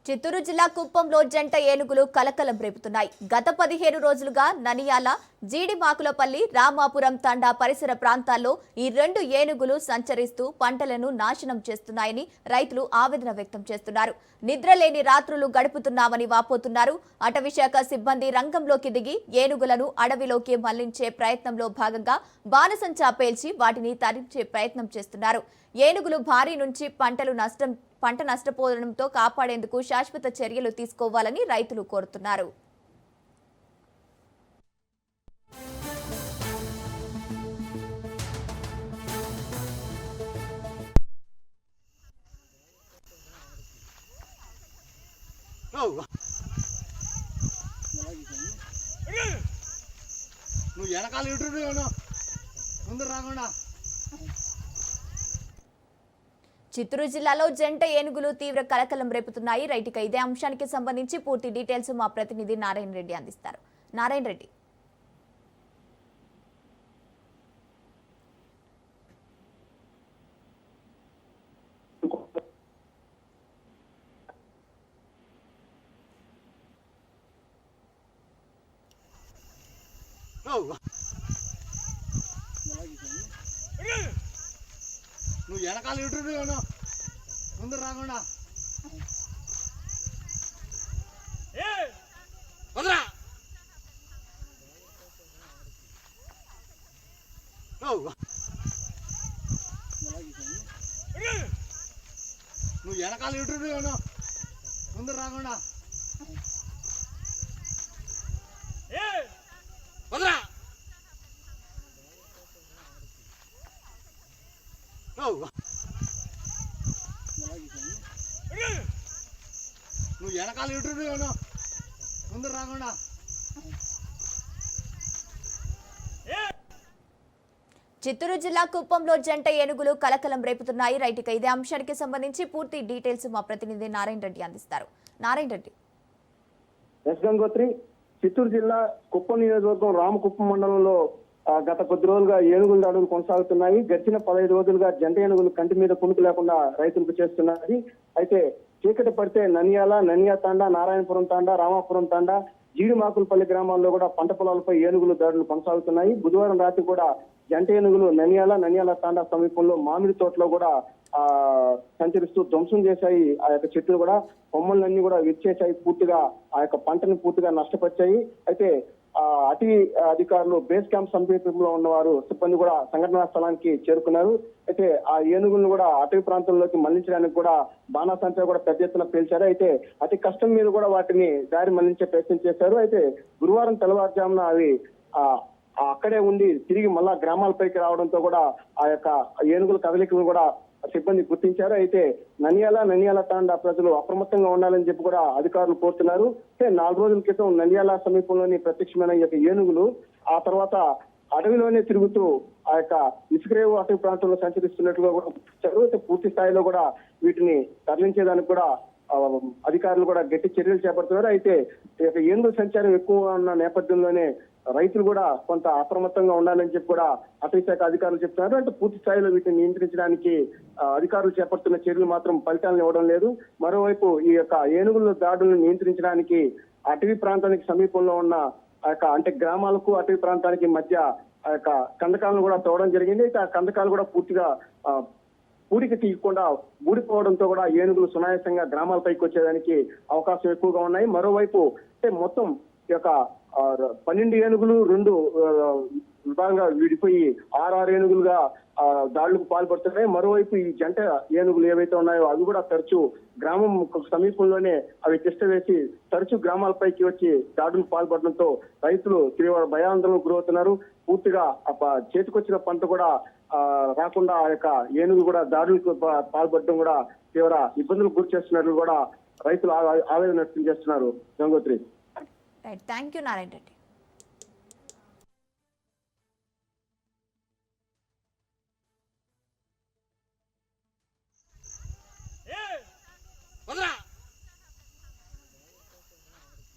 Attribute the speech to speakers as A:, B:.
A: చిత్తూరు జిల్లా కుప్పంలో జంట ఏనుగులు కలకలం రేపుతున్నాయి. గత 15 రోజులుగా ననియాల, జీడిమాకులపల్లి, రామాపురం తండా పరిసర ప్రాంతాల్లో ఈ రెండు ఏనుగులు సంచరిస్తూ పంటలను నాశనం చేస్తున్నాయని రైతులు ఆవేదన వ్యక్తం చేస్తున్నారు. నిద్రలేని రాత్రులు గడుపుతున్నామని వాపోతున్నారు. అటవీశాఖ సిబ్బంది రంగంలోకి దిగి ఏనుగులను అడవిలోకి మళ్లించే ప్రయత్నంలో భాగంగా బాణసంచా పేల్చి వాటిని తరించే ప్రయత్నం చేస్తున్నారు. ఏనుగులు భారీ నుంచి పంట నష్టపోవడంతో కాపాడేందుకు శాశ్వత చర్యలు తీసుకోవాలని రైతులు కోరుతున్నారు.
B: నువ్వు వెనకాల ముందు రాకుండా.
A: చిత్తూరు జిల్లాలో జంట ఏనుగులు తీవ్ర కలకలం రేపుతున్నాయి. రైతుగా ఇదే అంశానికి సంబంధించి పూర్తి డీటెయిల్స్ మా ప్రతినిధి నారాయణ రెడ్డి అందిస్తారు. నారాయణ రెడ్డి,
B: నువ్వు వెనకాల ముందు రాకుండా. నువ్వు వెనకాల ముందు రాకుండా. నువ్వు వెనకాల ముందు రాకుండా.
A: చిత్తూరు జిల్లా కుప్పంలో జంట ఏనుగులు కలకలం రేపుతున్నాయి. రైతుగా ఇదే అంశానికి సంబంధించి పూర్తి డీటెయిల్స్ మా ప్రతినిధి నారాయణ రెడ్డి అందిస్తారు. నారాయణ రెడ్డి,
C: గంగోత్రి, చిత్తూరు జిల్లా కుప్పం నియోజకవర్గం రామకుప్పం మండలంలో గత కొద్ది రోజులుగా ఏనుగుల దాడులు కొనసాగుతున్నాయి. గడిచిన 15 రోజులుగా జంట ఏనుగులు కంటి మీద కునుకు లేకుండా రైతులకు చేస్తున్నది. అయితే చీకటి పడితే ననియా తాండా, నారాయణపురం తాండా, రామాపురం తాండా, జీడిమాకులపల్లి గ్రామాల్లో కూడా పంట పొలాలపై ఏనుగులు దాడులు కొనసాగుతున్నాయి. బుధవారం రాత్రి కూడా జంట ఏనుగులు ననియాల తాండా సమీపంలో మామిడి తోటలో కూడా సంచరిస్తూ ధ్వంసం చేశాయి. ఆ యొక్క చెట్లు కూడా కొమ్మలన్నీ కూడా విరిచేశాయి. పూర్తిగా ఆ యొక్క పంటను పూర్తిగా నష్టపరిచాయి. అయితే అటవీ అధికారులు బేస్ క్యాంప్ సమీపంలో ఉన్నవారు సిబ్బంది కూడా సంఘటనా స్థలానికి చేరుకున్నారు. అయితే ఆ ఏనుగులను కూడా అటవీ ప్రాంతంలోకి మళ్లించడానికి కూడా బాణాసంచా కూడా పెద్ద ఎత్తున పేల్చారు. అయితే అతి కష్టం మీద కూడా వాటిని దారి మళ్లించే ప్రయత్నం చేశారు. అయితే గురువారం తెల్లవారుజామున అవి అక్కడే ఉండి తిరిగి మళ్ళా గ్రామాలపైకి రావడంతో కూడా ఆ యొక్క ఏనుగుల కదలికలు కూడా సిబ్బంది గుర్తించారు. అయితే ననియాల తాండా ప్రజలు అప్రమత్తంగా ఉండాలని చెప్పి కూడా అధికారులు కోరుతున్నారు. అంటే 4 రోజుల క్రితం ననియాల సమీపంలోని ప్రత్యక్షమైన ఈ యొక్క ఏనుగులు ఆ తర్వాత అడవిలోనే తిరుగుతూ ఆ యొక్క ఇసుకరేవు అటవీ ప్రాంతంలో సంచరిస్తున్నట్లుగా కూడా గుర్తించారు. అయితే పూర్తి స్థాయిలో కూడా వీటిని తరలించేదానికి కూడా అధికారులు కూడా గట్టి చర్యలు చేపడుతున్నారు. అయితే ఈ యొక్క ఏనుగుల సంచారం ఎక్కువ ఉన్న నేపథ్యంలోనే రైతులు కూడా కొంత అప్రమత్తంగా ఉండాలని చెప్పి కూడా అటవీ శాఖ అధికారులు చెప్తున్నారు. అంటే పూర్తి స్థాయిలో వీటిని నియంత్రించడానికి అధికారులు చేపడుతున్న చర్యలు మాత్రం ఫలితాలను ఇవ్వడం లేదు. మరోవైపు ఈ యొక్క ఏనుగుల దాడులను నియంత్రించడానికి అటవీ ప్రాంతానికి సమీపంలో ఉన్న ఆ యొక్క అంటే గ్రామాలకు అటవీ ప్రాంతానికి మధ్య ఆ యొక్క కందకాలను కూడా తవ్వడం జరిగింది. అయితే ఆ కందకాలు కూడా పూర్తిగా పూడికి తీయకుండా ఊడిపోవడంతో కూడా ఏనుగులు సునాయాసంగా గ్రామాలపైకి వచ్చేదానికి అవకాశం ఎక్కువగా ఉన్నాయి. మరోవైపు అంటే మొత్తం ఈ యొక్క 12 ఏనుగులు 2 విభాగంగా విడిపోయి 6 ఏనుగులుగా దాడులకు పాల్పడుతున్నాయి. మరోవైపు ఈ జంట ఏనుగులు ఏవైతే ఉన్నాయో అవి కూడా తరచూ గ్రామం సమీపంలోనే అవి తిష్ట వేసి తరచూ గ్రామాలపైకి వచ్చి దాడులకు పాల్పడడంతో రైతులు తీవ్ర భయాందోళనకు గురవుతున్నారు. పూర్తిగా చేతికొచ్చిన పంట కూడా రాకుండా ఆ యొక్క ఏనుగు కూడా దాడులకు పాల్పడడం కూడా తీవ్ర ఇబ్బందులకు గురి చేస్తున్నట్లు కూడా రైతులు ఆవేదన వ్యక్తం చేస్తున్నారు. Gangotri,
A: thank you Narayana Reddy.